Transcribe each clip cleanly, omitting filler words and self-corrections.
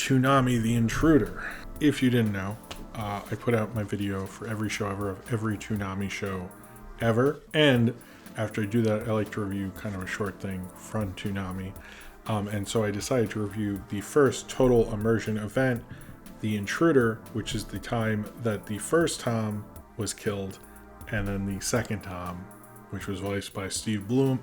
Toonami the Intruder. If you didn't know, I put out my video for every show ever of every Toonami show ever. And after I do that, I like to review kind of a short thing from Toonami. And so I decided to review the first total immersion event, the Intruder, which is the time that the first Tom was killed, and then the second Tom, which was voiced by Steve Bloom,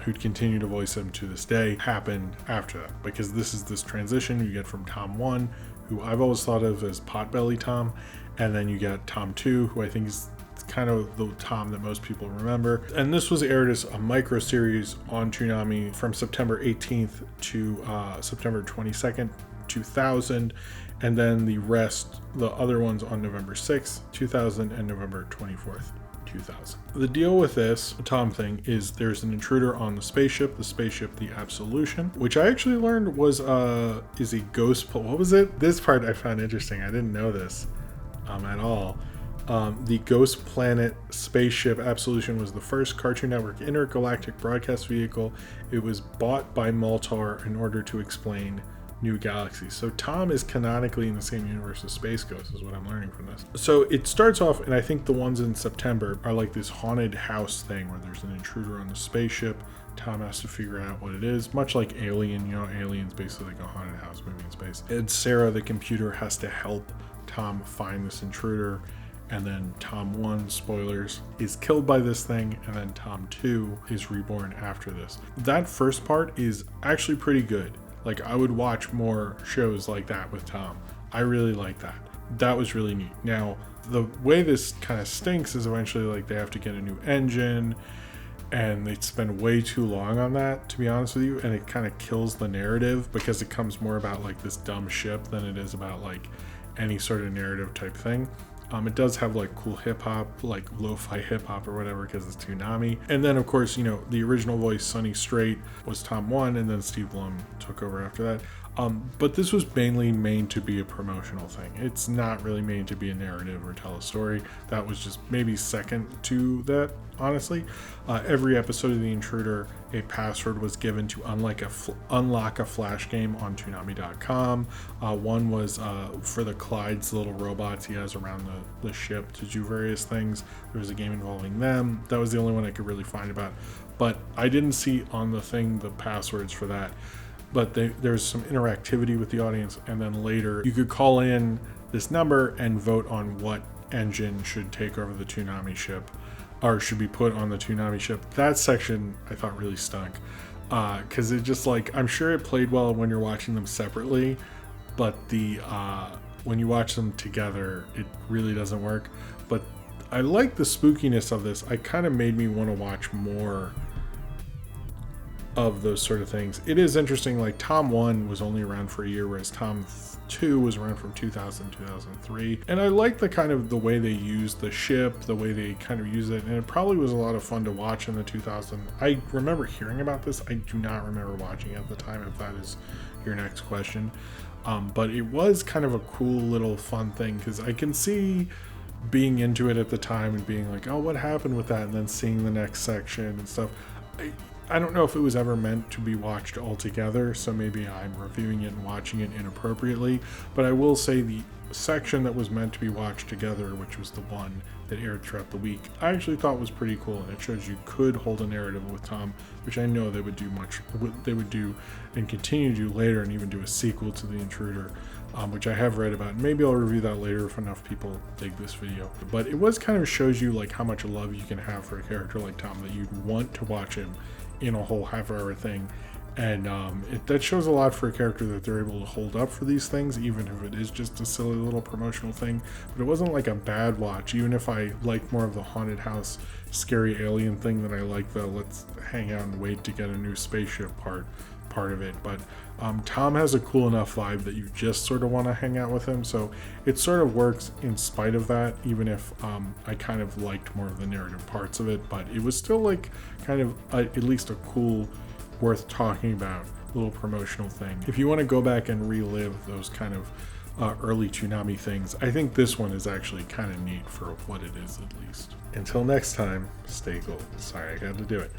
who'd continue to voice him to this day, happened after that. Because this is this transition you get from Tom 1, who I've always thought of as Potbelly Tom, and then you get Tom 2, who I think is kind of the Tom that most people remember. And this was aired as a micro series on Toonami from September 18th to September 22nd, 2000, and then the other ones on November 6th, 2000 and November 24th, 2000. The deal with this Tom thing is there's an intruder on the spaceship the Absolution, which I actually learned was is a ghost. What was it? This part I found interesting. I didn't know this at all. The Ghost Planet spaceship Absolution was the first Cartoon Network intergalactic broadcast vehicle. It was bought by Maltar in order to explain new galaxies. So Tom is canonically in the same universe as Space Ghost, is what I'm learning from this. So it starts off, and I think the ones in September are like this haunted house thing where there's an intruder on the spaceship. Tom has to figure out what it is, much like Alien. You know, Alien's basically like a haunted house movie in space. And Sarah, the computer, has to help Tom find this intruder. And then Tom 1, spoilers, is killed by this thing, and then Tom 2 is reborn after this. That first part is actually pretty good. Like, I would watch more shows like that with Tom. I really like that. That was really neat. Now, the way this kind of stinks is eventually, like, they have to get a new engine, and they spend way too long on that, to be honest with you, and it kind of kills the narrative because it comes more about, like, this dumb ship than it is about, like, any sort of narrative type thing. It does have like cool hip hop, like lo-fi hip hop or whatever, because it's Toonami. And then of course, you know, the original voice, Sonny Strait, was Tom 1, and then Steve Blum took over after that. But this was mainly made to be a promotional thing. It's not really made to be a narrative or tell a story. That was just maybe second to that, honestly. Every episode of The Intruder, a password was given to unlock a flash game on Toonami.com. One was for the Clyde's little robots he has around the ship to do various things. There was a game involving them. That was the only one I could really find about. But I didn't see on the thing the passwords for that. But there's some interactivity with the audience, and then later you could call in this number and vote on what engine should take over the Toonami ship, or should be put on the Toonami ship. That section I thought really stunk, because it just, like, I'm sure it played well when you're watching them separately, but when you watch them together, it really doesn't work. But I like the spookiness of this. It kind of made me want to watch more of those sort of things. It is interesting, like Tom 1 was only around for a year, whereas Tom 2 was around from 2000 to 2003. And I like the way they used the ship, the way they kind of use it, and it probably was a lot of fun to watch in the 2000. I remember hearing about this. I do not remember watching it at the time, if that is your next question. But it was kind of a cool little fun thing, because I can see being into it at the time and being like, oh, what happened with that? And then seeing the next section and stuff. I don't know if it was ever meant to be watched all together, so maybe I'm reviewing it and watching it inappropriately, but I will say the section that was meant to be watched together, which was the one that aired throughout the week, I actually thought was pretty cool, and it shows you could hold a narrative with Tom, which I know they would do and continue to do later, and even do a sequel to The Intruder, which I have read about. Maybe I'll review that later if enough people dig this video. But it was kind of shows you like how much love you can have for a character like Tom, that you'd want to watch him in a whole half-hour thing, and that shows a lot for a character, that they're able to hold up for these things, even if it is just a silly little promotional thing. But it wasn't like a bad watch, even if I like more of the haunted house, scary alien thing than I like the let's hang out and wait to get a new spaceship part of it. But Tom has a cool enough vibe that you just sort of want to hang out with him, so it sort of works in spite of that, even if I kind of liked more of the narrative parts of it. But it was still like kind of at least a cool, worth talking about little promotional thing. If you want to go back and relive those kind of early Toonami things, I think this one is actually kind of neat for what it is, at least. Until next time, stay gold. Sorry, I got to do it.